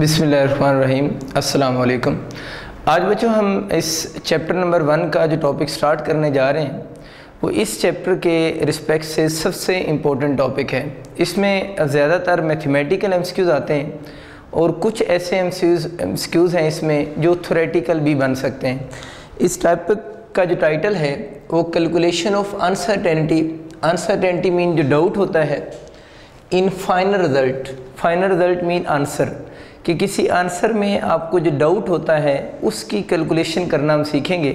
बिस्मिल्लाहिर्रहमानिर्रहीम। अस्सलाम वालेकुम। आज बच्चों हम इस चैप्टर नंबर 1 का जो टॉपिक स्टार्ट करने जा रहे हैं वो इस चैप्टर के रिस्पेक्ट से सबसे इम्पोर्टेंट टॉपिक है। इसमें ज़्यादातर मैथमेटिकल एमसीक्यूज़ आते हैं और कुछ ऐसे एमसीक्यूज़ हैं इसमें जो थ्योरेटिकल भी बन सकते हैं। इस टॉपिक का जो टाइटल है वो calculation of uncertainty. Uncertainty mean जो डाउट होता है in final result. Final result mean answer, कि किसी आंसर में आपको जो डाउट होता है उसकी कैलकुलेशन करना हम सीखेंगे।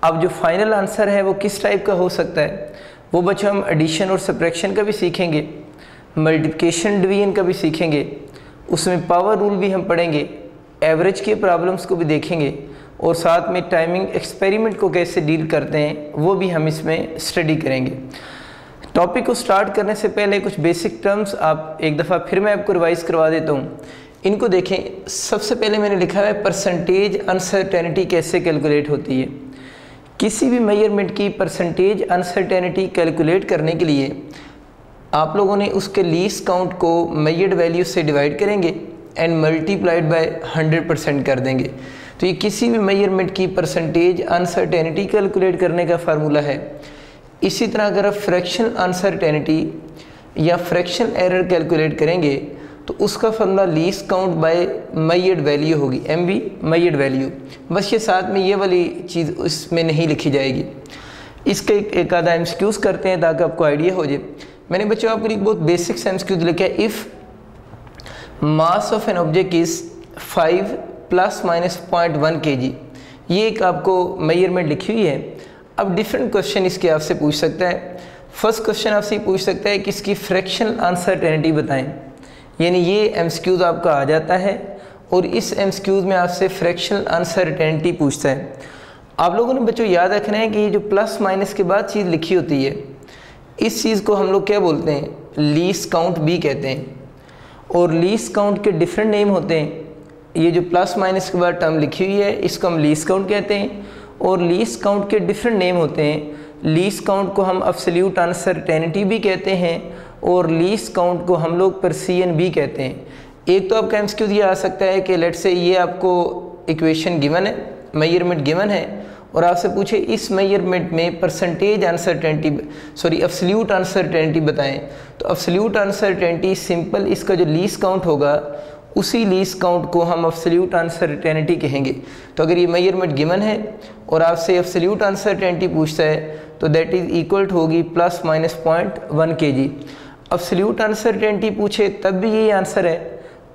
अब जो फाइनल आंसर है वो किस टाइप का हो सकता है वो बच्चों हम एडिशन और सब्ट्रैक्शन का भी सीखेंगे, मल्टीप्लिकेशन डिवीजन का भी सीखेंगे, उसमें पावर रूल भी हम पढ़ेंगे, एवरेज के प्रॉब्लम्स को भी देखेंगे और साथ में टाइमिंग एक्सपेरिमेंट को कैसे डील करते हैं वो भी हम इसमें स्टडी करेंगे। टॉपिक को स्टार्ट करने से पहले कुछ बेसिक टर्म्स आप एक दफ़ा फिर मैं आपको रिवाइज़ करवा देता हूँ। इनको देखें। सबसे पहले मैंने लिखा है परसेंटेज अनसर्टेनिटी कैसे कैलकुलेट होती है। किसी भी मेजरमेंट की परसेंटेज अनसर्टेनिटी कैलकुलेट करने के लिए आप लोगों ने उसके लीस्ट काउंट को मेजर्ड वैल्यू से डिवाइड करेंगे एंड मल्टीप्लाइड बाय 100% कर देंगे। तो ये किसी भी मेजरमेंट की परसेंटेज अनसर्टेनिटी कैलकुलेट करने का फार्मूला है। इसी तरह अगर आप फ्रैक्शन अनसर्टेनिटी या फ्रैक्शन एरर कैलकुलेट करेंगे तो उसका formula least count bye measured value होगी, MV मेजर्ड वैल्यू। बस ये साथ में ये वाली चीज़ इसमें नहीं लिखी जाएगी। इसके एक आधा एमसीक्यूज करते हैं ताकि आपको आइडिया हो जाए। मैंने बच्चों आपके लिए बहुत बेसिक एमसीक्यूज लिखा है। If mass of an object is 5 ± 0.1 kg, ये एक आपको मेजरमेंट लिखी हुई है। अब डिफरेंट क्वेश्चन इसके आपसे पूछ सकता है। फर्स्ट क्वेश्चन आपसे पूछ सकता है कि इसकी फ्रैक्शनल अनसर्टेनिटी बताएं, यानी ये एमसीक्यूज आपका आ जाता है और इस एमसीक्यूज में आपसे फ्रैक्शनल अनसर्टेनिटी पूछता है। आप लोगों ने बच्चों याद रखना है कि ये जो प्लस माइनस के बाद चीज़ लिखी होती है इस चीज़ को हम लोग क्या बोलते हैं, लीस्ट काउंट भी कहते हैं। और लीस्ट काउंट के डिफरेंट नेम होते हैं। ये जो प्लस माइनस के बाद टर्म लिखी हुई है इसको हम लीस्ट काउंट कहते हैं और लीस्ट काउंट के डिफरेंट नेम होते हैं। लीस्ट काउंट को हम एब्सोल्यूट अनसर्टेनिटी भी कहते हैं और लीस्ट काउंट को हम लोग परसेंट भी कहते हैं। एक तो आपका एमसीक्यू ये आ सकता है कि लेट से ये आपको इक्वेशन गिवन है, मेजरमेंट गिवन है और आपसे पूछे इस मेजरमेंट में परसेंटेज अनसर्टेनिटी एब्सोल्यूट अनसर्टेनिटी बताएं। तो एब्सोल्यूट अनसर्टेनिटी सिंपल इसका जो लीस्ट काउंट होगा उसी लीस्ट काउंट को हम एब्सोल्यूट अनसर्टेनिटी कहेंगे। तो अगर ये मेजरमेंट गिवन है और आपसे एब्सोल्यूट अनसर्टेनिटी पूछता है तो दैट इज़ इक्वल टू होगी ± 0.1 kg। एब्सोल्यूट अनसर्टेनिटी पूछे तब भी यही आंसर है,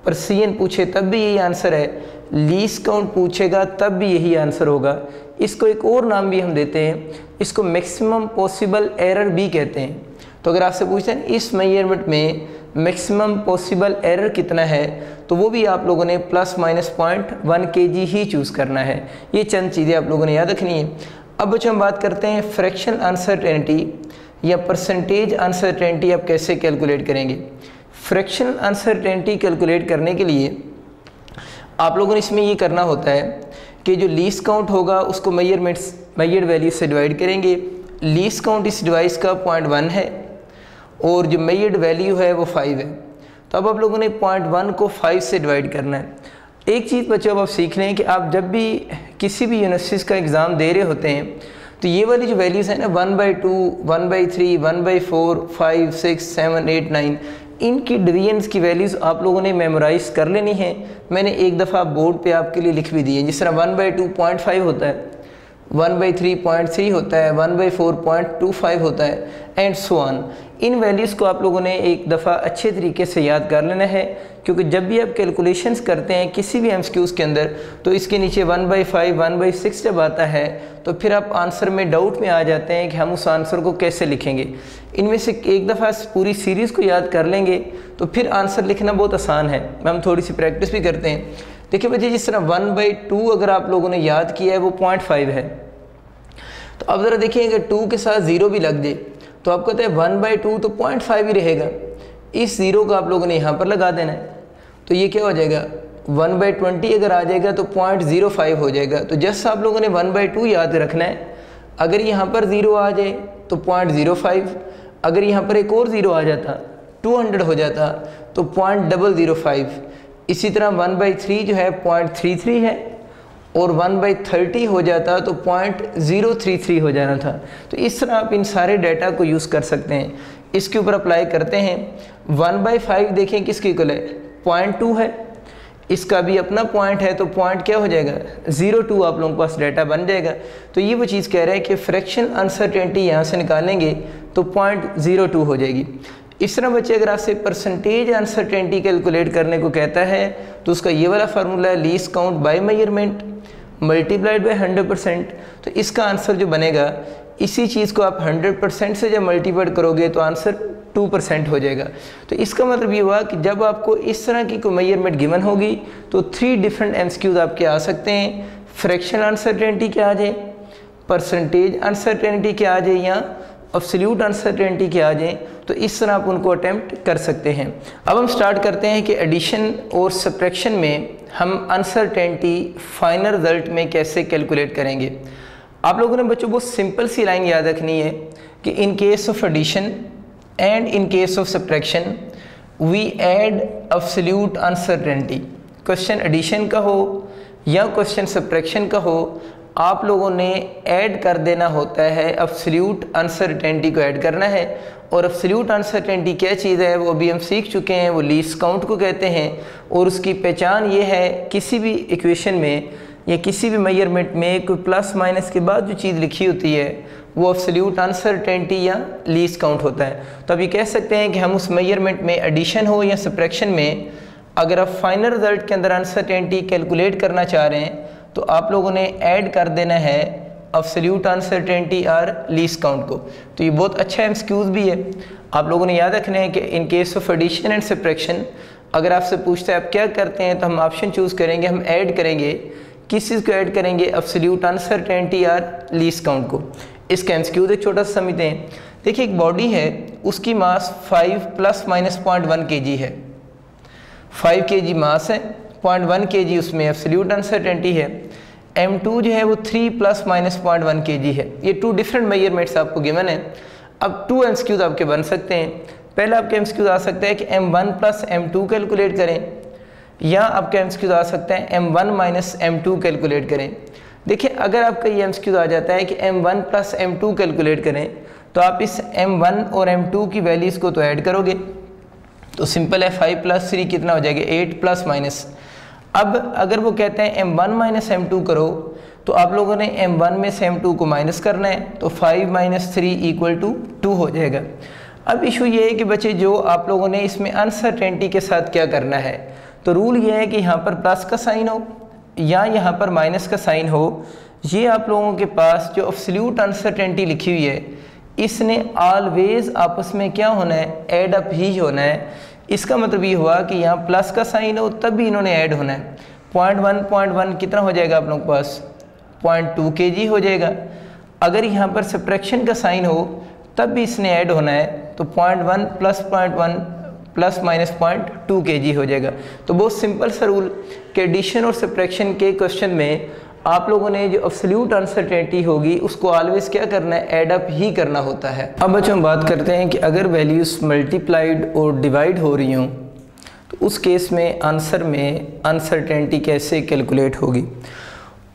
परसेंट पूछे तब भी यही आंसर है, लीस्ट काउंट पूछेगा तब भी यही आंसर होगा। इसको एक और नाम भी हम देते हैं, इसको मैक्सिमम पॉसिबल एरर भी कहते हैं। तो अगर आपसे पूछते हैं इस मेजरमेंट में मैक्सिमम पॉसिबल एरर कितना है तो वो भी आप लोगों ने ± 0.1 kg ही चूज़ करना है। ये चंद चीज़ें आप लोगों ने याद रखनी है। अब बच्चों हम बात करते हैं फ्रैक्शन अनसर्टेनिटी या परसेंटेज अनसर्टेनिटी आप कैसे कैलकुलेट करेंगे। फ्रैक्शन अनसर्टेनिटी कैलकुलेट करने के लिए आप लोगों ने इसमें ये करना होता है कि जो लीस्ट काउंट होगा उसको मेजर्ड वैल्यू से डिवाइड करेंगे। लीस्ट काउंट इस डिवाइस का 0.1 है और जो मेजर्ड वैल्यू है वो 5 है। तो अब आप लोगों ने 0.1 को 5 से डिवाइड करना है। एक चीज़ बच्चों अब आप सीख लें कि आप जब भी किसी भी यूनिवर्सिटीज़ का एग्ज़ाम दे रहे होते हैं तो ये वाली जो वैल्यूज़ हैं ना 1/2, 1/3, 1/4, 5, 6, 7, 8, 9 इनकी डिवीजन्स की वैल्यूज़ आप लोगों ने मेमोराइज़ कर लेनी है। मैंने एक दफ़ा बोर्ड पे आपके लिए लिख भी दी है। जिस तरह 1/2 0.5 होता है, 1/3 0.3 होता है, 1/4 0.25 होता है and so on. In values को आप लोगों ने एक दफ़ा अच्छे तरीके से याद कर लेना है क्योंकि जब भी आप कैलकुलेशंस करते हैं किसी भी एमसीक्यूज़ के अंदर तो इसके नीचे 1/5, 1/6 जब आता है तो फिर आप आंसर में डाउट में आ जाते हैं कि हम उस आंसर को कैसे लिखेंगे। इनमें से एक दफ़ा पूरी सीरीज़ को याद कर लेंगे तो फिर आंसर लिखना बहुत आसान है। हम थोड़ी सी प्रैक्टिस भी करते हैं। देखिए बच्चे जिस तरह 1/2 अगर आप लोगों ने याद किया है वो 0.5 है। तो अब ज़रा देखिए अगर 2 के साथ 0 भी लग जाए तो आप कहते हैं 1/2 तो 0.5 ही रहेगा। इस 0 को आप लोगों ने यहाँ पर लगा देना है तो ये क्या हो जाएगा 1/20 अगर आ जाएगा तो 0.05 हो जाएगा। तो जस्ट आप लोगों ने 1/2 याद रखना है। अगर यहाँ पर 0 आ जाए तो 0.05, अगर यहाँ पर एक और 0 आ जाता 200 हो जाता तो 0.005। इसी तरह 1/3 जो है 0.33 है, और 1/30 हो जाता तो 0.033 हो जाना था। तो इस तरह आप इन सारे डाटा को यूज़ कर सकते हैं। इसके ऊपर अप्लाई करते हैं। 1/5 देखें किसके इक्वल है, 0.2 है, इसका भी अपना पॉइंट है, तो पॉइंट क्या हो जाएगा 0.2, आप लोगों के पास डाटा बन जाएगा। तो ये वो चीज़ कह रहा है कि फ्रैक्शन अनसर्टेनिटी यहाँ से निकालेंगे तो 0.02 हो जाएगी। इस तरह बच्चे अगर आपसे परसेंटेज अनसर्टेनिटी कैलकुलेट करने को कहता है तो उसका ये वाला फार्मूला है least count by measurement multiplied by 100%। तो इसका आंसर जो बनेगा, इसी चीज़ को आप 100% से जब मल्टीप्लाइड करोगे तो आंसर 2% हो जाएगा। तो इसका मतलब ये हुआ कि जब आपको इस तरह की कोई मेजरमेंट गिवन होगी तो 3 डिफरेंट एमसीक्यूज आपके आ सकते हैं। फ्रैक्शन अनसर्टेनिटी क्या आ जाए, परसेंटेज अनसर्टेनिटी क्या आ जाए, या एब्सोल्यूट अनसर्टेनिटी क्या आ जाए। तो इस तरह आप उनको अटेम्प्ट कर सकते हैं। अब हम स्टार्ट करते हैं कि एडिशन और सब्ट्रैक्शन में हम अनसर्टेनिटी फाइनल रिजल्ट में कैसे कैलकुलेट करेंगे। आप लोगों ने बच्चों बहुत सिंपल सी लाइन याद रखनी है कि in case of addition and in case of subtraction we add absolute uncertainty. Question addition का हो या क्वेश्चन सब्ट्रैक्शन का हो, आप लोगों ने ऐड कर देना होता है, एब्सोल्यूट अनसर्टेनिटी को ऐड करना है। और एब्सोल्यूट अनसर्टेनिटी क्या चीज़ है वो अभी हम सीख चुके हैं, वो लीस्ट काउंट को कहते हैं। और उसकी पहचान ये है, किसी भी इक्वेशन में या किसी भी मेजरमेंट में कोई प्लस माइनस के बाद जो चीज़ लिखी होती है वो एब्सोल्यूट अनसर्टेनिटी या लीस्ट काउंट होता है। तो अभी कह सकते हैं कि हम उस मेजरमेंट में एडिशन हो या सब्ट्रैक्शन में अगर आप फाइनल रिजल्ट के अंदर अनसर्टेनिटी कैलकुलेट करना चाह रहे हैं तो आप लोगों ने ऐड कर देना है एब्सोल्यूट अनसर्टेनिटी और लीस्ट काउंट को। तो ये बहुत अच्छा एमसीक्यूज भी है, आप लोगों ने याद रखना है कि in case of addition and subtraction अगर आपसे पूछता है आप क्या करते हैं तो हम ऑप्शन चूज़ करेंगे, हम ऐड करेंगे। किस चीज़ को ऐड करेंगे, एब्सोल्यूट अनसर्टेनिटी और लीस्ट काउंट को। इसका एमसीक्यूज एक छोटा सा समझते हैं। देखिए एक बॉडी है, उसकी मास 5 ± 0.1 kg है। 5 kg मास है, 0.1 kg उसमें एब्सोल्यूट अनसर्टेनिटी है। M2 जो है वो 3 ± 0.1 kg है। ये 2 डिफरेंट मेजरमेंट्स आपको गिवन है। अब 2 एमसीक्यूज आपके बन सकते हैं। पहला आपके एमसीक्यूज आ सकता है कि M1 + M2 कैलकुलेट करें, या आपका एमसीक्यूज आ सकता है M1 - M2 कैलकुलेट करें। देखिए अगर आपका ये एमसीक्यूज आ जाता है कि M1 + M2 कैलकुलेट करें तो आप इस M1 और M2 की वैल्यूज़ को तो ऐड करोगे तो सिंपल है, 5 + 3 कितना हो जाएगा 8 ±। अब अगर वो कहते हैं M1 - M2 करो तो आप लोगों ने M1 में से M2 को माइनस करना है, तो 5 - 3 = 2 हो जाएगा। अब इशू ये है कि बच्चे जो आप लोगों ने इसमें अनसर्टेनिटी के साथ क्या करना है, तो रूल ये है कि यहाँ पर प्लस का साइन हो या यहाँ पर माइनस का साइन हो। ये आप लोगों के पास जो एब्सोल्यूट अनसर्टेनिटी लिखी हुई है इसने ऑलवेज आपस में क्या होना है, ऐड अप ही होना है। इसका मतलब ये हुआ कि यहाँ प्लस का साइन हो तब भी इन्होंने ऐड होना है। 0.1 कितना हो जाएगा आप लोगों के पास 0.2 kg हो जाएगा। अगर यहाँ पर सब्ट्रैक्शन का साइन हो तब भी इसने ऐड होना है, तो 0.1 + 0.1 ± 0.2 kg हो जाएगा। तो बहुत सिंपल सा रूल कि एडिशन और सब्ट्रैक्शन के क्वेश्चन में आप लोगों ने जो एब्सोल्यूट अनसर्टेनिटी होगी उसको ऑलवेज क्या करना है, ऐड अप ही करना होता है। अब बच्चों हम बात करते हैं कि अगर वैल्यूज़ मल्टीप्लाइड और डिवाइड हो रही हों तो उस केस में आंसर में अनसर्टेनिटी कैसे कैलकुलेट होगी।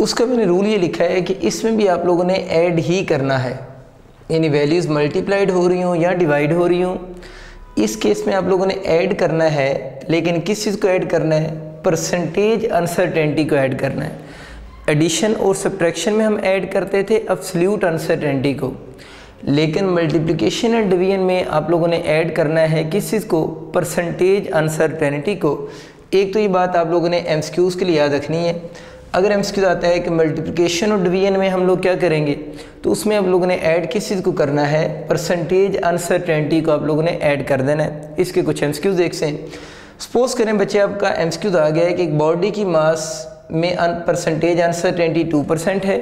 उसका मैंने रूल ये लिखा है कि इसमें भी आप लोगों ने ऐड ही करना है, यानी वैल्यूज़ मल्टीप्लाइड हो रही हों या डिवाइड हो रही हों, इस केस में आप लोगों ने ऐड करना है। लेकिन किस चीज़ को ऐड करना है, परसेंटेज अनसर्टेनिटी को ऐड करना है। एडिशन और सब्ट्रैक्शन में हम ऐड करते थे एब्सोल्यूट अनसर्टेनिटी को, लेकिन मल्टीप्लिकेशन एंड डिवीजन में आप लोगों ने ऐड करना है किस चीज़ को, परसेंटेज अनसर्टेनिटी को। एक तो ये बात आप लोगों ने एमसीक्यूज़ के लिए याद रखनी है। अगर एमसीक्यूज़ आता है कि मल्टीप्लिकेशन और डिवीजन में हम लोग क्या करेंगे, तो उसमें आप लोगों ने ऐड किस चीज़ को करना है, परसेंटेज अनसर्टेनिटी को आप लोगों ने ऐड कर देना है। इसके कुछ एमसीक्यूज़ देखते हैं। सपोज करें बच्चे आपका एमसीक्यूज़ आ गया है कि एक बॉडी की मास में परसेंटेज अनसर्टेनिटी 2% है,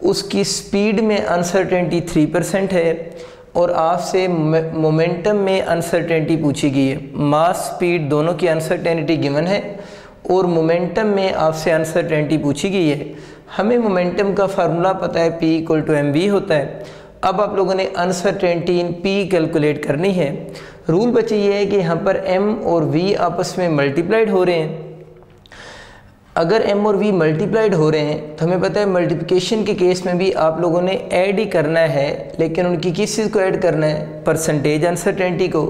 उसकी स्पीड में अनसर्टेनिटी 3% है, और आपसे मोमेंटम में अनसर्टेनिटी पूछी गई है। मास स्पीड दोनों की अनसर्टेनिटी गिवन है और मोमेंटम में आपसे अनसर्टेनिटी पूछी गई है। हमें मोमेंटम का फार्मूला पता है, P = mv होता है। अब आप लोगों ने अनसर्टेनिटी इन P कैलकुलेट करनी है। रूल बचे ये है कि यहाँ पर m और v आपस में मल्टीप्लाइड हो रहे हैं। अगर m और v मल्टीप्लाइड हो रहे हैं तो हमें पता है मल्टीप्लिकेशन के केस में भी आप लोगों ने ऐड ही करना है, लेकिन उनकी किस चीज़ को ऐड करना है, परसेंटेज अनसर्टेनिटी को।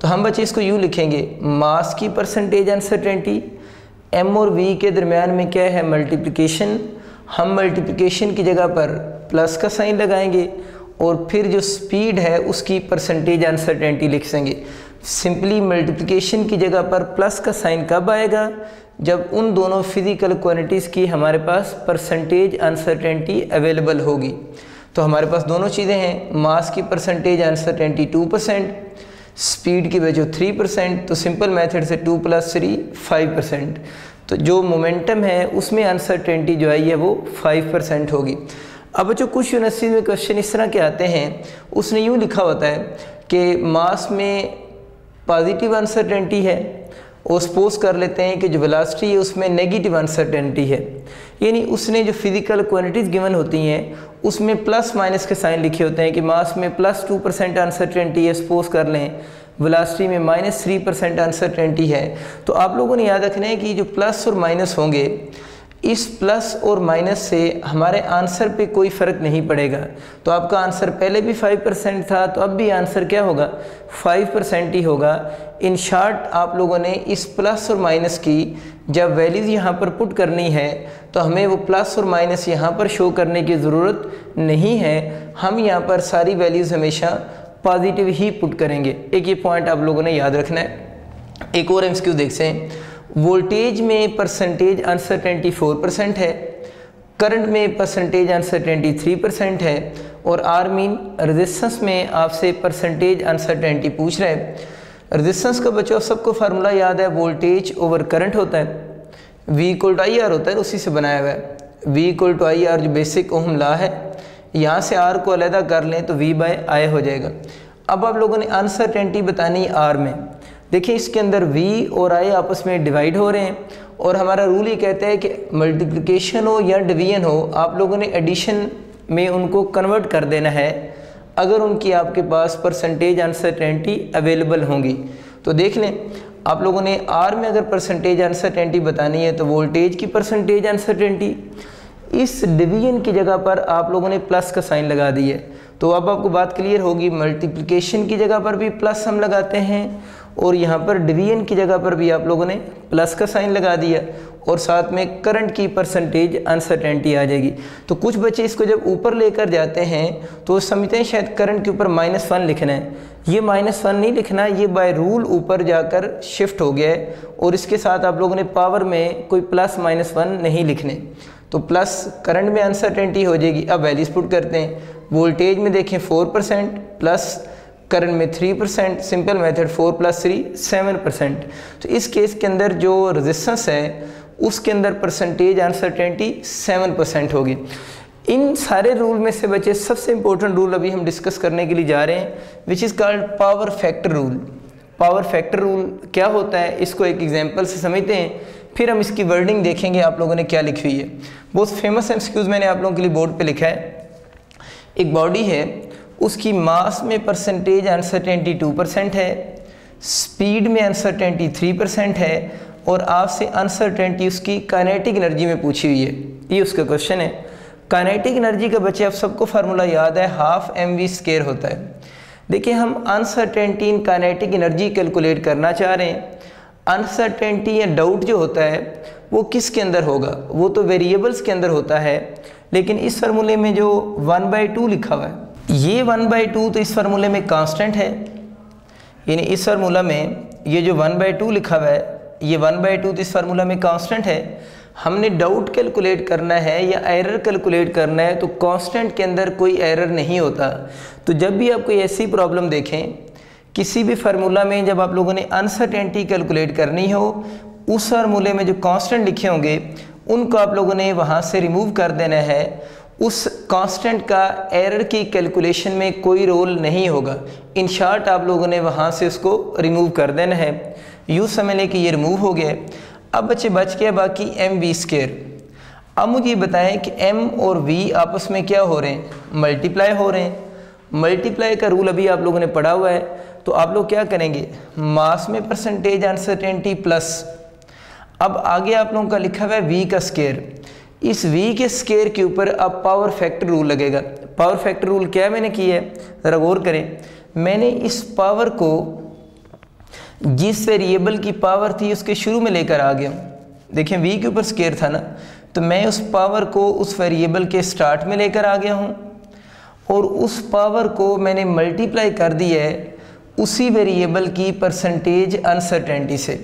तो हम बच्चे इसको यूँ लिखेंगे, मास की परसेंटेज अनसर्टेनिटी, m और v के दरमियान में क्या है, मल्टीप्लिकेशन। हम मल्टीप्लिकेशन की जगह पर प्लस का साइन लगाएंगे और फिर जो स्पीड है उसकी परसेंटेज अनसर्टेनिटी लिख देंगे। सिंपली मल्टीप्लिकेशन की जगह पर प्लस का साइन कब आएगा, जब उन दोनों फिज़िकल क्वांटिटीज़ की हमारे पास परसेंटेज अनसर्टेनिटी अवेलेबल होगी। तो हमारे पास दोनों चीज़ें हैं, मास की परसेंटेज अनसर्टेनिटी 2%, स्पीड की वैल्यू 3%। तो सिंपल मेथड से 2 + 3 5%। तो जो मोमेंटम है उसमें अनसर्टेनिटी जो आई है वो 5% होगी। अब जो कुछ यूनिवर्सिटी में क्वेश्चन इस तरह के आते हैं, उसने यूँ लिखा होता है कि मास में पॉजिटिव अनसर्टेनिटी है और सपोज कर लेते हैं कि जो वेलोसिटी है उसमें नेगेटिव अनसर्टेनिटी है, यानी उसने जो फिज़िकल क्वांटिटीज़ गिवन होती हैं उसमें प्लस माइनस के साइन लिखे होते हैं कि मास में +2% अनसर्टेनिटी है, सपोज कर लें वेलोसिटी में -3% अनसर्टेनिटी है। तो आप लोगों ने याद रखना है कि जो प्लस और माइनस होंगे, इस प्लस और माइनस से हमारे आंसर पे कोई फ़र्क नहीं पड़ेगा। तो आपका आंसर पहले भी 5% था, तो अब भी आंसर क्या होगा, 5% ही होगा। इन शॉर्ट आप लोगों ने इस प्लस और माइनस की जब वैल्यूज़ यहाँ पर पुट करनी है तो हमें वो प्लस और माइनस यहाँ पर शो करने की ज़रूरत नहीं है। हम यहाँ पर सारी वैल्यूज़ हमेशा पॉजिटिव ही पुट करेंगे। एक ये पॉइंट आप लोगों ने याद रखना है। एक और MCQ देखते हैं। वोल्टेज में परसेंटेज अनसर्टेनिटी 4% है, करंट में परसेंटेज अनसर्टेनिटी 3% है, और आर मीन रेजिस्टेंस में आपसे परसेंटेज अनसर्टेनिटी पूछ रहा है। रेजिस्टेंस का बच्चों सबको फार्मूला याद है, वोल्टेज ओवर करंट होता है, V = IR होता है, उसी से बनाया हुआ है। V = IR जो बेसिक ओम लॉ है, यहाँ से R को अलग कर लें तो V/I हो जाएगा। अब आप लोगों ने अनसर्टेनिटी बतानी R में। देखिए इसके अंदर V और I आपस में डिवाइड हो रहे हैं, और हमारा रूल ये कहता है कि मल्टीप्लिकेशन हो या डिवीजन हो, आप लोगों ने एडिशन में उनको कन्वर्ट कर देना है अगर उनकी आपके पास परसेंटेज अनसर्टेनिटी अवेलेबल होंगी। तो देख लें, आप लोगों ने R में अगर परसेंटेज अनसर्टेनिटी बतानी है तो वोल्टेज की परसेंटेज अनसर्टेनिटी, इस डिवीजन की जगह पर आप लोगों ने प्लस का साइन लगा दिया है। तो अब आपको बात क्लियर होगी, मल्टीप्लिकेशन की जगह पर भी प्लस हम लगाते हैं और यहाँ पर डिवीजन की जगह पर भी आप लोगों ने प्लस का साइन लगा दिया, और साथ में करंट की परसेंटेज अनसर्टेनिटी आ जाएगी। तो कुछ बच्चे इसको जब ऊपर लेकर जाते हैं तो समझते हैं शायद करंट के ऊपर -1 लिखना है। ये -1 नहीं लिखना, ये बाय रूल ऊपर जाकर शिफ्ट हो गया है, और इसके साथ आप लोगों ने पावर में कोई +-1 नहीं लिखने। तो प्लस करंट में अनसर्टेनिटी हो जाएगी। अब वैल्यूज पुट करते हैं। वोल्टेज में देखें 4%, प्लस करंट में 3%, सिंपल मेथड 4 + 3 7%। तो इस केस के अंदर जो रेजिस्टेंस है उसके अंदर परसेंटेज अनसर्टेनिटी 7% होगी। इन सारे रूल में से बच्चे सबसे इंपॉर्टेंट रूल अभी हम डिस्कस करने के लिए जा रहे हैं, which is called power factor rule. Power factor rule क्या होता है, इसको एक एग्जांपल से समझते हैं, फिर हम इसकी वर्डिंग देखेंगे आप लोगों ने क्या लिखी हुई है। बहुत फेमस MCQs मैंने आप लोगों के लिए बोर्ड पे लिखा है। एक बॉडी है, उसकी मास में परसेंटेज अनसर्टेनिटी 2% है, स्पीड में अनसर्टेनिटी 3% है, और आपसे अनसर्टेनिटी उसकी काइनेटिक एनर्जी में पूछी हुई है। ये उसका क्वेश्चन है। काइनेटिक एनर्जी का बच्चे आप सबको फार्मूला याद है, 12mv² होता है। देखिए हम uncertainty in kinetic energy calculate करना चाह रहे हैं। अनसर्टेनिटी या डाउट जो होता है वो किसके अंदर होगा, वो तो वेरिएबल्स के अंदर होता है, लेकिन इस फार्मूले में जो 1/2 लिखा हुआ है, ये 1/2 तो इस फार्मूले में कांस्टेंट है, यानी इस फार्मूला में ये जो 1/2 लिखा हुआ है, ये 1/2 तो इस फार्मूला में कांस्टेंट है। हमने डाउट कैलकुलेट करना है या एरर कैलकुलेट करना है, तो कांस्टेंट के अंदर कोई एरर नहीं होता। तो जब भी आप कोई ऐसी प्रॉब्लम देखें किसी भी फार्मूला में, जब आप लोगों ने अनसर्टेनिटी कैलकुलेट करनी हो, उस फार्मूले में जो कांस्टेंट लिखे होंगे उनको आप लोगों ने वहाँ से रिमूव कर देना है। उस कांस्टेंट का एरर की कैलकुलेशन में कोई रोल नहीं होगा। इन शॉर्ट आप लोगों ने वहाँ से उसको रिमूव कर देना है। यूँ समझ लें कि ये रिमूव हो गया। अब बच्चे बच गया बाकी mv²। अब मुझे बताएं कि m और v आपस में क्या हो रहे हैं, मल्टीप्लाई हो रहे हैं। मल्टीप्लाई का रूल अभी आप लोगों ने पढ़ा हुआ है। तो आप लोग क्या करेंगे, मास में परसेंटेज अनसर्टेनिटी प्लस, अब आगे आप लोगों का लिखा हुआ है v का स्केयर, इस v के स्केयर के ऊपर अब पावर फैक्टर रूल लगेगा। पावर फैक्टर रूल क्या मैंने किया है, ज़रा गौर करें, मैंने इस पावर को जिस वेरिएबल की पावर थी उसके शुरू में लेकर आ गया। देखें v के ऊपर स्केयर था ना, तो मैं उस पावर को उस वेरिएबल के स्टार्ट में लेकर आ गया हूँ और उस पावर को मैंने मल्टीप्लाई कर दिया है उसी वेरिएबल की परसेंटेज अनसर्टेनिटी से।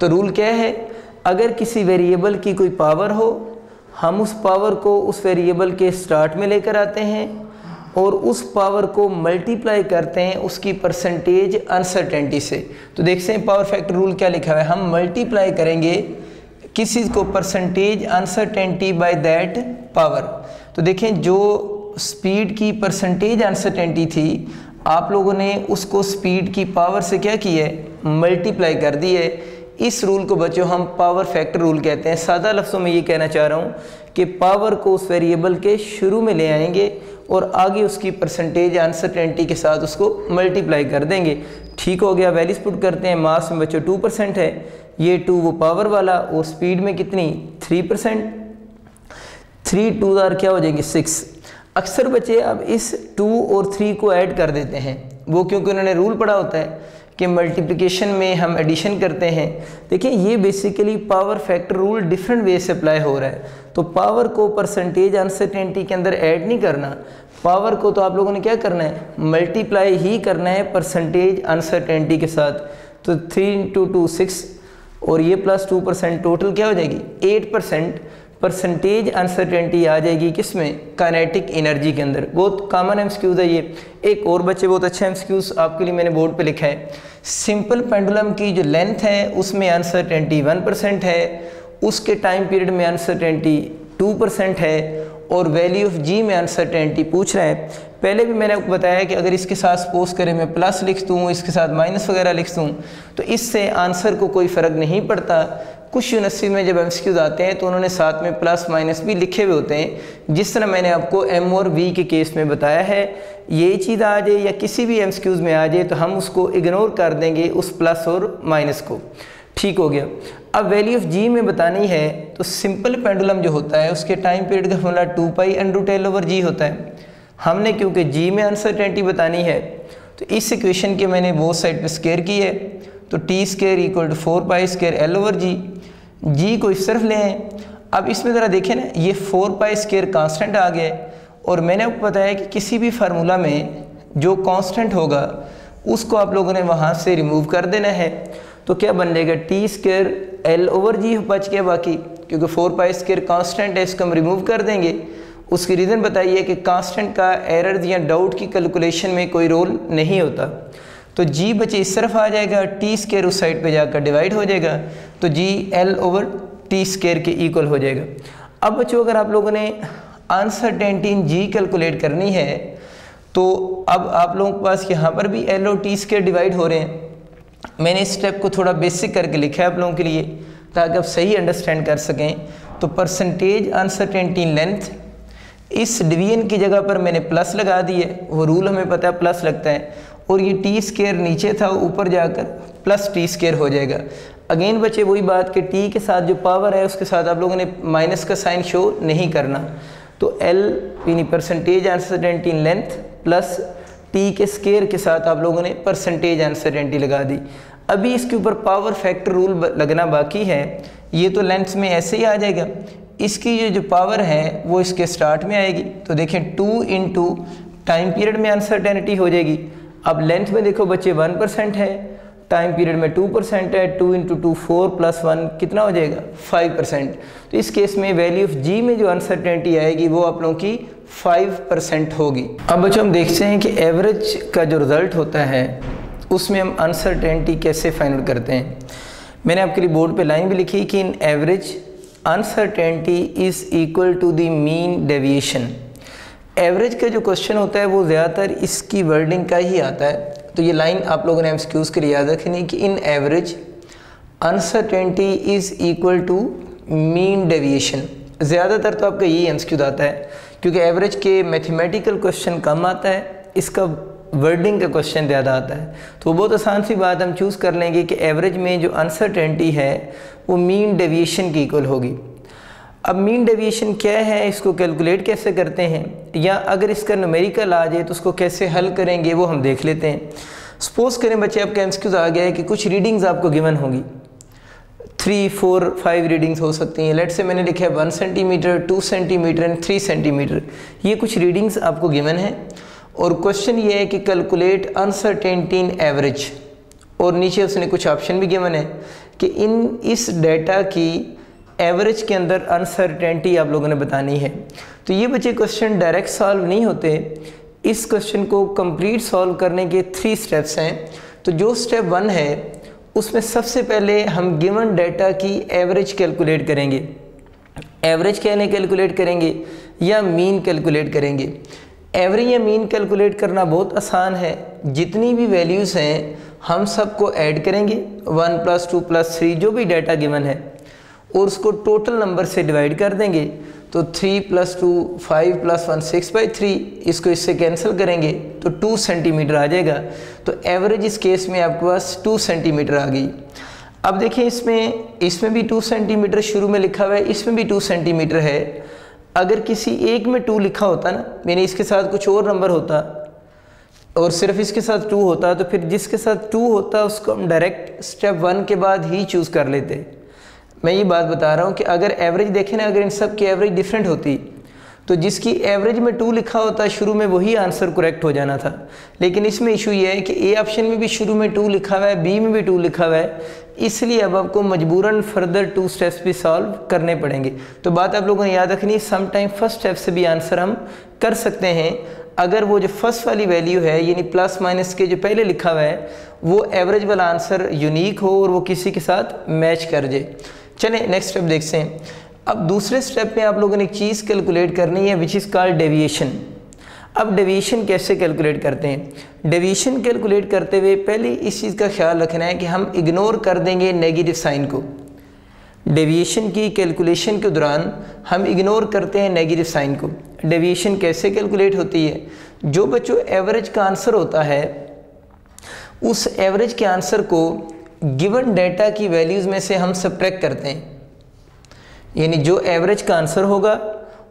तो रूल क्या है, अगर किसी वेरिएबल की कोई पावर हो, हम उस पावर को उस वेरिएबल के स्टार्ट में लेकर आते हैं और उस पावर को मल्टीप्लाई करते हैं उसकी परसेंटेज अनसर्टेनिटी से। तो देखते हैं पावर फैक्टर रूल क्या लिखा हुआ है, हम मल्टीप्लाई करेंगे किसी को percentage uncertainty by that power. तो देखें जो स्पीड की परसेंटेज अनसर्टेनिटी थी, आप लोगों ने उसको स्पीड की पावर से क्या किया है, मल्टीप्लाई कर दी है। इस रूल को बच्चों हम पावर फैक्टर रूल कहते हैं। सादा लफ्ज़ों में ये कहना चाह रहा हूँ कि पावर को उस वेरिएबल के शुरू में ले आएंगे और आगे उसकी परसेंटेज अनसर्टेनिटी के साथ उसको मल्टीप्लाई कर देंगे। ठीक हो गया, वैल्यूज पुट करते हैं। मास में बच्चों 2% है, ये 2 वो पावर वाला, और स्पीड में कितनी 3%, 3 2 क्या हो जाएंगे 6। अक्सर बच्चे अब इस 2 और 3 को ऐड कर देते हैं, वो क्योंकि उन्होंने रूल पढ़ा होता है कि मल्टीप्लिकेशन में हम एडिशन करते हैं। देखिए ये basically power factor rule different way से अप्लाई हो रहा है। तो पावर को परसेंटेज अनसर्टेनिटी के अंदर ऐड नहीं करना, पावर को तो आप लोगों ने क्या करना है, मल्टीप्लाई ही करना है परसेंटेज अनसर्टेनिटी के साथ। तो 3 × 2 6 और ये प्लस 2%, टोटल क्या हो जाएगी 8% परसेंटेज अनसर्टेनिटी आ जाएगी किसमें, काइनेटिक एनर्जी के अंदर। बहुत कॉमन एमसीक्यूज है ये। एक और बच्चे बहुत अच्छा एमसीक्यूज आपके लिए मैंने बोर्ड पे लिखा है, सिंपल पेंडुलम की जो लेंथ है उसमें अनसर्टेनिटी 1% है, उसके टाइम पीरियड में अनसर्टेनिटी 2% है, और वैल्यू ऑफ जी में अनसर्टेनिटी पूछ रहा है। पहले भी मैंने आपको बताया कि अगर इसके साथ सपोज करें मैं प्लस लिख दूँ, इसके साथ माइनस वगैरह लिख दूँ, तो इससे आंसर को कोई फ़र्क नहीं पड़ता। कुछ यूनिवर्सिटी में जब एमसीक्यूज आते हैं तो उन्होंने साथ में प्लस माइनस भी लिखे हुए होते हैं, जिस तरह मैंने आपको एम और वी के केस में बताया है। ये चीज़ आ जाए या किसी भी एमसीक्यूज में आ जाए तो हम उसको इग्नोर कर देंगे उस प्लस और माइनस को। ठीक हो गया। अब वैल्यू ऑफ जी में बतानी है तो सिंपल पेंडुलम जो होता है उसके टाइम पीरियड का फॉर्मूला 2π√L/g होता है। हमने क्योंकि जी में अनसर्टेनिटी बतानी है तो इस इक्वेशन के मैंने वो साइड पे स्क्वायर की है, तो t² = 4π²L/g, जी को इस तरफ ले आए। अब इसमें ज़रा देखें ना, ये 4π² कांस्टेंट आ गया है, और मैंने आपको बताया कि किसी भी फार्मूला में जो कांस्टेंट होगा उसको आप लोगों ने वहाँ से रिमूव कर देना है। तो क्या बन जाएगा t² L/g बच गया बाकी, क्योंकि 4π² कांस्टेंट है, इसको हम रिमूव कर देंगे। उसकी रीज़न बताइए कि कांस्टेंट का एरर या डाउट की कैलकुलेशन में कोई रोल नहीं होता। तो जी बचे इस तरफ आ जाएगा, t² उस साइड पे जाकर डिवाइड हो जाएगा, तो जी L/t² के इक्वल हो जाएगा। अब बच्चों अगर आप लोगों ने अनसर्टेनिटी इन जी कैलकुलेट करनी है तो अब आप लोगों के पास यहाँ पर भी L और t² डिवाइड हो रहे हैं। मैंने इस स्टेप को थोड़ा बेसिक करके लिखा है आप लोगों के लिए ताकि आप सही अंडरस्टैंड कर सकें। तो परसेंटेज अनसर्टेनिटी इन लेंथ, इस डिवीजन की जगह पर मैंने प्लस लगा दी है, वो रूल हमें पता है प्लस लगता है, और ये t² नीचे था ऊपर जाकर प्लस t² हो जाएगा। अगेन बच्चे वही बात कि t के साथ जो पावर है उसके साथ आप लोगों ने माइनस का साइन शो नहीं करना। तो L यानी percentage uncertainty in length plus t² के साथ आप लोगों ने परसेंटेज अनसर्टेनिटी लगा दी। अभी इसके ऊपर पावर फैक्टर रूल लगना बाकी है। ये तो लेंथ में ऐसे ही आ जाएगा, इसकी ये जो पावर है वो इसके स्टार्ट में आएगी। तो देखें 2 × टाइम पीरियड में अनसर्टेनिटी हो जाएगी। अब लेंथ में देखो बच्चे 1% है, टाइम पीरियड में 2% है, 2 × 2 4 + 1 कितना हो जाएगा 5%। तो इस केस में वैल्यू ऑफ जी में जो अनसर्टेनिटी आएगी वो आप लोगों की 5% होगी। अब बच्चों हम देखते हैं कि एवरेज का जो रिज़ल्ट होता है उसमें हम अनसर्टेनिटी कैसे फाइंड आउट करते हैं। मैंने आपके लिए बोर्ड पे लाइन भी लिखी कि in average uncertainty is equal to the mean deviation. Average का जो क्वेश्चन होता है वो ज़्यादातर इसकी वर्डिंग का ही आता है। तो ये लाइन आप लोगों ने एमसीक्यूज़ के लिए याद रखनी कि in average uncertainty is equal to mean deviation. ज़्यादातर तो आपका यही एमसीक्यूज़ आता है क्योंकि एवरेज के मैथमेटिकल क्वेश्चन कम आता है, इसका वर्डिंग का क्वेश्चन ज़्यादा आता है, तो बहुत आसान सी बात हम चूज़ कर लेंगे कि एवरेज में जो अनसर्टेनिटी है वो मीन डेविएशन की इक्वल होगी। अब मीन डेविएशन क्या है, इसको कैलकुलेट कैसे करते हैं, या अगर इसका न्यूमेरिकल आ जाए तो उसको कैसे हल करेंगे वो हम देख लेते हैं। सपोज करें बच्चे आपका एमसीक्यूज आ गया है कि कुछ रीडिंग्स आपको गिवन होगी, 3, 4, 5 रीडिंग्स हो सकती हैं। लेट से मैंने लिखा है 1 सेंटीमीटर, 2 सेंटीमीटर एंड 3 सेंटीमीटर, ये कुछ रीडिंग्स आपको गिवन है और क्वेश्चन ये है कि कैलकुलेट अनसर्टेनिटी इन एवरेज, और नीचे उसने कुछ ऑप्शन भी गिवन है कि इस डेटा की एवरेज के अंदर अनसर्टेनिटी आप लोगों ने बतानी है। तो ये बच्चे क्वेश्चन डायरेक्ट सॉल्व नहीं होते, इस क्वेश्चन को कंप्लीट सॉल्व करने के 3 स्टेप्स हैं। तो जो स्टेप 1 है उसमें सबसे पहले हम गिवन डेटा की एवरेज कैलकुलेट करेंगे। एवरेज क्या कैलकुलेट करेंगे या मीन कैलकुलेट करेंगे। एवरेज या मीन कैलकुलेट करना बहुत आसान है, जितनी भी वैल्यूज़ हैं हम सबको ऐड करेंगे, 1 + 2 + 3 जो भी डाटा गिवन है, और उसको टोटल नंबर से डिवाइड कर देंगे। तो 3 + 2 5 + 1 6/3, इसको इससे कैंसिल करेंगे तो 2 सेंटीमीटर आ जाएगा। तो एवरेज इस केस में आपके पास 2 सेंटीमीटर आ गई। अब देखिए इसमें भी 2 सेंटीमीटर शुरू में लिखा हुआ है, इसमें भी 2 सेंटीमीटर है। अगर किसी एक में 2 लिखा होता ना, यानी इसके साथ कुछ और नंबर होता और सिर्फ इसके साथ 2 होता, तो फिर जिसके साथ 2 होता उसको हम डायरेक्ट स्टेप 1 के बाद ही चूज़ कर लेते। मैं ये बात बता रहा हूँ कि अगर एवरेज देखें ना, अगर इन सब की एवरेज डिफरेंट होती तो जिसकी एवरेज में 2 लिखा होता शुरू में वही आंसर करेक्ट हो जाना था। लेकिन इसमें इशू ये है कि ए ऑप्शन में भी शुरू में 2 लिखा हुआ है, बी में भी 2 लिखा हुआ है, इसलिए अब आपको मजबूरन फर्दर 2 स्टेप्स भी सॉल्व करने पड़ेंगे। तो बात आप लोगों ने याद रखनी है, सम टाइम फर्स्ट स्टेप से भी आंसर हम कर सकते हैं अगर वो जो फर्स्ट वाली वैल्यू है यानी प्लस माइनस के जो पहले लिखा हुआ है वो एवरेज वाला आंसर यूनिक हो और वो किसी के साथ मैच कर जाए। चलें नेक्स्ट स्टेप देखते हैं। अब दूसरे स्टेप में आप लोगों ने एक चीज़ कैलकुलेट करनी है विच इज़ कॉल्ड डेविएशन। अब डेविएशन कैसे कैलकुलेट करते हैं? डेविएशन कैलकुलेट करते हुए पहले इस चीज़ का ख्याल रखना है कि हम इग्नोर कर देंगे नेगेटिव साइन को। डेविएशन की कैलकुलेशन के दौरान हम इग्नोर करते हैं नेगेटिव साइन को। डेविएशन कैसे कैलकुलेट होती है? जो बच्चों एवरेज का आंसर होता है उस एवरेज के आंसर को गिवन डेटा की वैल्यूज़ में से हम सब्ट्रैक्ट करते हैं, यानी जो एवरेज का आंसर होगा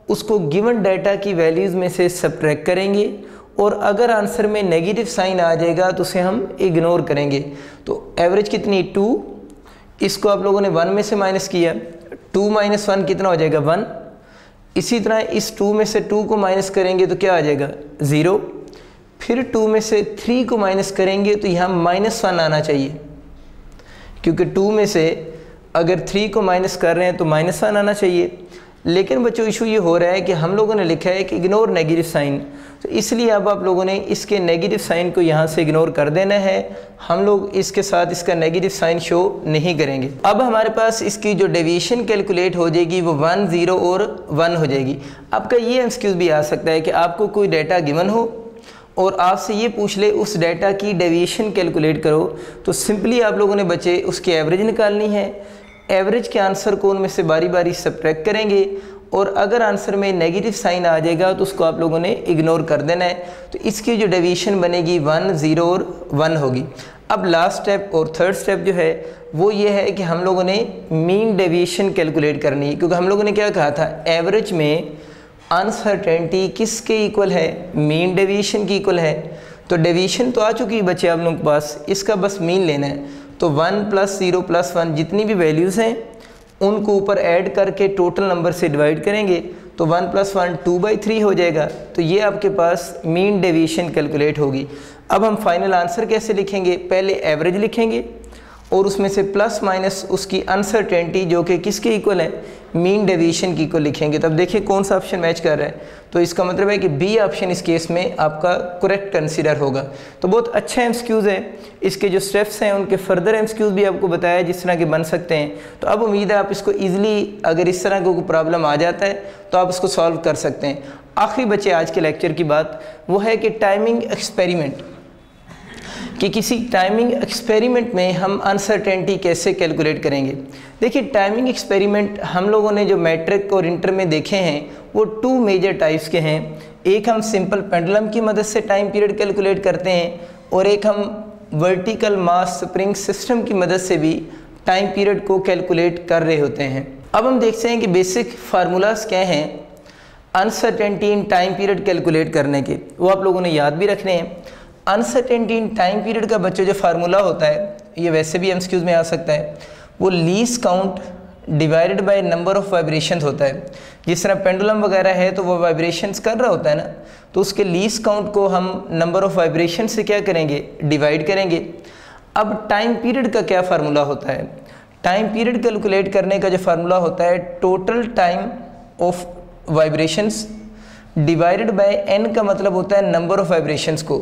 उसको गिवन डेटा की वैल्यूज़ में से सब्ट्रैक्ट करेंगे और अगर आंसर में नेगेटिव साइन आ जाएगा तो उसे हम इग्नोर करेंगे। तो एवरेज कितनी 2, इसको आप लोगों ने 1 में से माइनस किया, 2 - 1 कितना हो जाएगा 1। इसी तरह इस 2 में से 2 को माइनस करेंगे तो क्या आ जाएगा 0। फिर 2 में से 3 को माइनस करेंगे तो यहाँ -1 आना चाहिए, क्योंकि 2 में से अगर 3 को माइनस कर रहे हैं तो -1 आना चाहिए। लेकिन बच्चों इशू ये हो रहा है कि हम लोगों ने लिखा है कि इग्नोर नेगेटिव साइन, तो इसलिए अब आप लोगों ने इसके नेगेटिव साइन को यहाँ से इग्नोर कर देना है। हम लोग इसके साथ इसका नेगेटिव साइन शो नहीं करेंगे। अब हमारे पास इसकी जो डेविएशन कैलकुलेट हो जाएगी वो 1, 0 और 1 हो जाएगी। आपका ये एक्सक्यूज़ भी आ सकता है कि आपको कोई डाटा गिवन हो और आपसे ये पूछ ले उस डाटा की डेविएशन कैलकुलेट करो, तो सिंपली आप लोगों ने बच्चे उसकी एवरेज निकालनी है। एवरेज के आंसर को उनमें से बारी बारी सब्ट्रैक्ट करेंगे और अगर आंसर में नेगेटिव साइन आ जाएगा तो उसको आप लोगों ने इग्नोर कर देना है। तो इसकी जो डेविएशन बनेगी 1, 0 और 1 होगी। अब लास्ट स्टेप और थर्ड स्टेप जो है वो ये है कि हम लोगों ने मीन डेविएशन कैलकुलेट करनी है, क्योंकि हम लोगों ने क्या कहा था, एवरेज में अनसर्टेनिटी किसके इक्वल है? मीन डेविएशन की इक्वल है। तो डेविएशन तो आ चुकी है बच्चे आप लोगों के पास, इसका बस मीन लेना है। तो 1 + 0 + 1 जितनी भी वैल्यूज़ हैं उनको ऊपर ऐड करके टोटल नंबर से डिवाइड करेंगे तो 1 + 1 2/3 हो जाएगा। तो ये आपके पास मीन डेविएशन कैलकुलेट होगी। अब हम फाइनल आंसर कैसे लिखेंगे? पहले एवरेज लिखेंगे और उसमें से प्लस माइनस उसकी अनसर्टेनिटी जो कि किसके इक्वल है? मीन डेविएशन की इक्वल लिखेंगे। तब देखिए कौन सा ऑप्शन मैच कर रहा है, तो इसका मतलब है कि बी ऑप्शन इस केस में आपका करेक्ट कंसीडर होगा। तो बहुत अच्छा एमसीक्यूज़ है, इसके जो स्टेप्स हैं उनके फर्दर एमसीक्यूज़ भी आपको बताया जिस तरह के बन सकते हैं। तो अब उम्मीद है आप इसको ईजिली, अगर इस तरह का कोई प्रॉब्लम आ जाता है तो आप इसको सॉल्व कर सकते हैं। आखिरी बच्चे आज के लेक्चर की बात वो है कि टाइमिंग एक्सपेरिमेंट। कि किसी टाइमिंग एक्सपेरिमेंट में हम अनसर्टेनिटी कैसे कैलकुलेट करेंगे। देखिए टाइमिंग एक्सपेरिमेंट हम लोगों ने जो मैट्रिक और इंटर में देखे हैं वो 2 मेजर टाइप्स के हैं। एक हम सिंपल पेंडुलम की मदद से टाइम पीरियड कैलकुलेट करते हैं और एक हम वर्टिकल मास स्प्रिंग सिस्टम की मदद से भी टाइम पीरियड को कैलकुलेट कर रहे होते हैं। अब हम देखते हैं कि बेसिक फार्मूलाज क्या हैं uncertainty in time period calculate करने के, वो आप लोगों ने याद भी रखने हैं। अनसर्टेनिटी इन टाइम पीरियड का बच्चों जो फार्मूला होता है, ये वैसे भी एमसीक्यूज में आ सकता है, वो least count divided by number of vibrations होता है। जिस तरह पेंडुलम वगैरह है तो वो वाइब्रेशंस कर रहा होता है ना, तो उसके लीस्ट काउंट को हम नंबर ऑफ वाइब्रेशन से क्या करेंगे, डिवाइड करेंगे। अब टाइम पीरियड का क्या फार्मूला होता है, टाइम पीरियड कैलकुलेट करने का जो फार्मूला होता है total time of vibrations divided by n का मतलब होता है नंबर ऑफ वाइब्रेशंस को,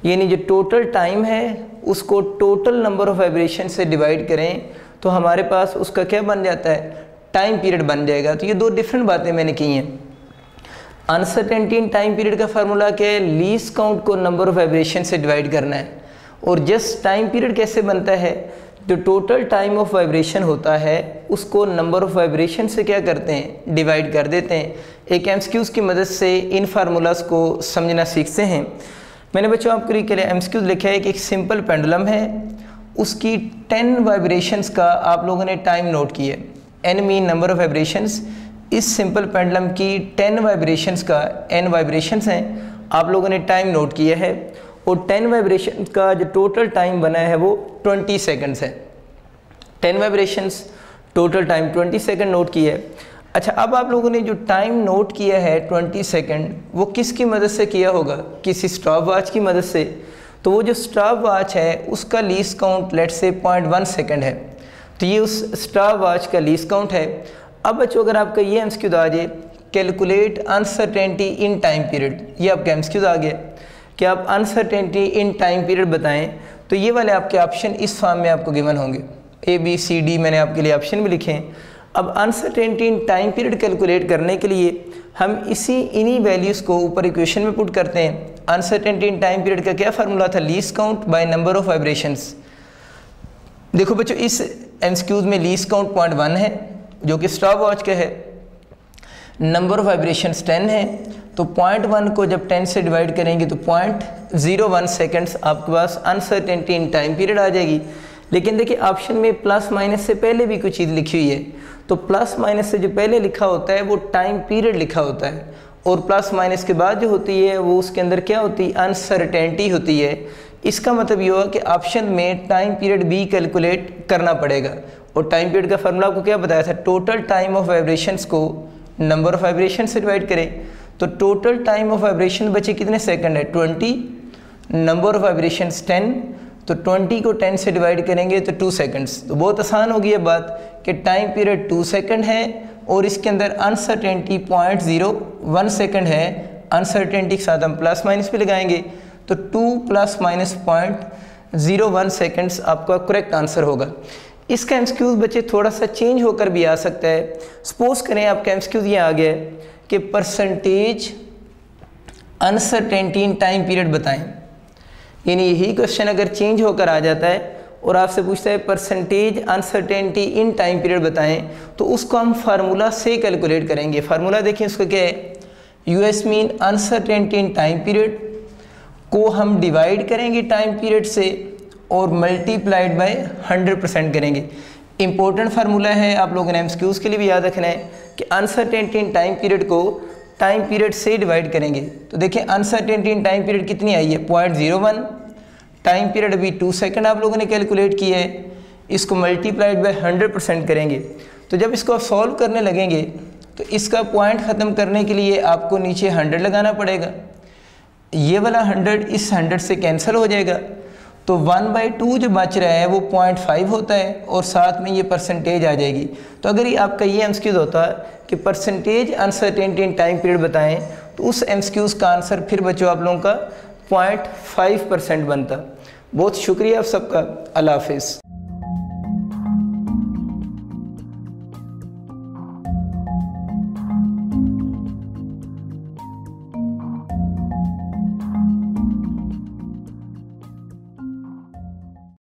यानी जो टोटल टाइम है उसको टोटल नंबर ऑफ वाइब्रेशन से डिवाइड करें तो हमारे पास उसका क्या बन जाता है, टाइम पीरियड बन जाएगा। तो ये 2 डिफरेंट बातें मैंने की हैं। अनसर्टेनिटी इन टाइम पीरियड का फार्मूला क्या है, लीस्ट काउंट को नंबर ऑफ वाइब्रेशन से डिवाइड करना है। और जस्ट टाइम पीरियड कैसे बनता है, जो टोटल टाइम ऑफ वाइब्रेशन होता है उसको नंबर ऑफ वाइब्रेशन से क्या करते हैं, डिवाइड कर देते हैं। एक एमसीक्यूज की मदद से इन फार्मूलाज को समझना सीखते हैं। मैंने बच्चों आपके लिए एमसीक्यूज लिखा है कि एक सिंपल पेंडुलम है, उसकी 10 वाइब्रेशंस का आप लोगों ने टाइम नोट किया है। n mean number of vibrations, इस सिंपल पेंडुलम की 10 वाइब्रेशंस का n वाइब्रेशंस हैं, आप लोगों ने टाइम नोट किया है और 10 वाइब्रेशन का जो टोटल टाइम बना है वो 20 सेकंड्स है। 10 vibrations total time 20 second note किया है। अच्छा, अब आप लोगों ने जो टाइम नोट किया है 20 सेकंड, वो किसकी मदद से किया होगा, किसी स्टॉप वॉच की मदद से। तो वो जो स्टॉप वॉच है उसका least count let's say 0.1 second है, तो ये उस स्टॉप वॉच का लीस्ट काउंट है। अब बच्चों अगर आपका ये एमसीक्यू आ जाए calculate uncertainty in time period, ये आपका एमसीक्यू आ गया कि आप अनसर्टेनिटी इन टाइम पीरियड बताएं, तो ये वाले आपके ऑप्शन इस फॉर्म में आपको गिवन होंगे, ABCD मैंने आपके लिए ऑप्शन भी लिखे हैं। अब uncertainty in time period calculate करने के लिए हम इन्हीं वैल्यूज़ को ऊपर इक्वेशन में पुट करते हैं। अनसर्टेनिटी इन टाइम पीरियड का क्या फार्मूला था, least count by number of vibrations. देखो बच्चों इस एमसीक्यूज में लीस्ट काउंट 0.1 है जो कि स्टॉप वॉच का है, नंबर ऑफ वाइब्रेशंस 10 है, तो 0.1 को जब 10 से डिवाइड करेंगे तो 0.01 सेकंड्स आपके पास अनसर्टेनिटी इन टाइम पीरियड आ जाएगी। लेकिन देखिए ऑप्शन में प्लस माइनस से पहले भी कुछ चीज़ लिखी हुई है, तो प्लस माइनस से जो पहले लिखा होता है वो टाइम पीरियड लिखा होता है और प्लस माइनस के बाद जो होती है वो उसके अंदर क्या होती है, अनसर्टेनिटी होती है। इसका मतलब ये हुआ कि ऑप्शन में टाइम पीरियड भी कैलकुलेट करना पड़ेगा। और टाइम पीरियड का फार्मूला आपको क्या बताया था, टोटल टाइम ऑफ वाइब्रेशंस को नंबर ऑफ वाइब्रेशन से डिवाइड करें, तो टोटल टाइम ऑफ वाइब्रेशन बचे कितने सेकंड है, 20, नंबर ऑफ वाइब्रेशंस 10, तो 20 को 10 से डिवाइड करेंगे तो 2 सेकंड्स। तो बहुत आसान हो गई है बात कि टाइम पीरियड 2 सेकंड है और इसके अंदर अनसर्टेनिटी 0.01 सेकंड है। अनसर्टेनिटी के साथ हम प्लस माइनस भी लगाएंगे तो 2 + -0.01 सेकंड्स आपका करेक्ट आंसर होगा। इसका एमसीक्यूज बच्चे थोड़ा सा चेंज होकर भी आ सकता है। सपोज करें आपका एमसीक्यूज ये आ गया है कि percentage uncertainty in time period बताएं, यानी यही क्वेश्चन अगर चेंज होकर आ जाता है और आपसे पूछता है percentage uncertainty in time period बताएं, तो उसको हम फार्मूला से कैलकुलेट करेंगे। फार्मूला देखिए उसका क्या है, US mean uncertainty in time period को हम डिवाइड करेंगे टाइम पीरियड से और मल्टीप्लाइड बाय 100% करेंगे। इंपॉर्टेंट फार्मूला है, आप लोगों ने एमसीक्यूज के लिए भी याद रखना है कि अनसर्टेनिटी इन टाइम पीरियड को टाइम पीरियड से डिवाइड करेंगे। तो देखिए अनसर्टेनिटी इन टाइम पीरियड कितनी आई है, 0.01, टाइम पीरियड अभी 2 सेकंड आप लोगों ने कैलकुलेट किया है, इसको मल्टीप्लाइड बाय 100% करेंगे। तो जब इसको आप सॉल्व करने लगेंगे तो इसका पॉइंट ख़त्म करने के लिए आपको नीचे 100 लगाना पड़ेगा, ये वाला 100 इस 100 से कैंसिल हो जाएगा, तो 1/2 जो बच रहा है वो 0.5 होता है और साथ में ये परसेंटेज आ जाएगी। तो अगर ये आपका ये एमसीक्यूज होता कि percentage uncertainty in time period बताएं, तो उस एमसीक्यूज का आंसर फिर बच्चों आप लोगों का 0.5% बनता। बहुत शुक्रिया आप सबका, अल्लाह हाफिज़।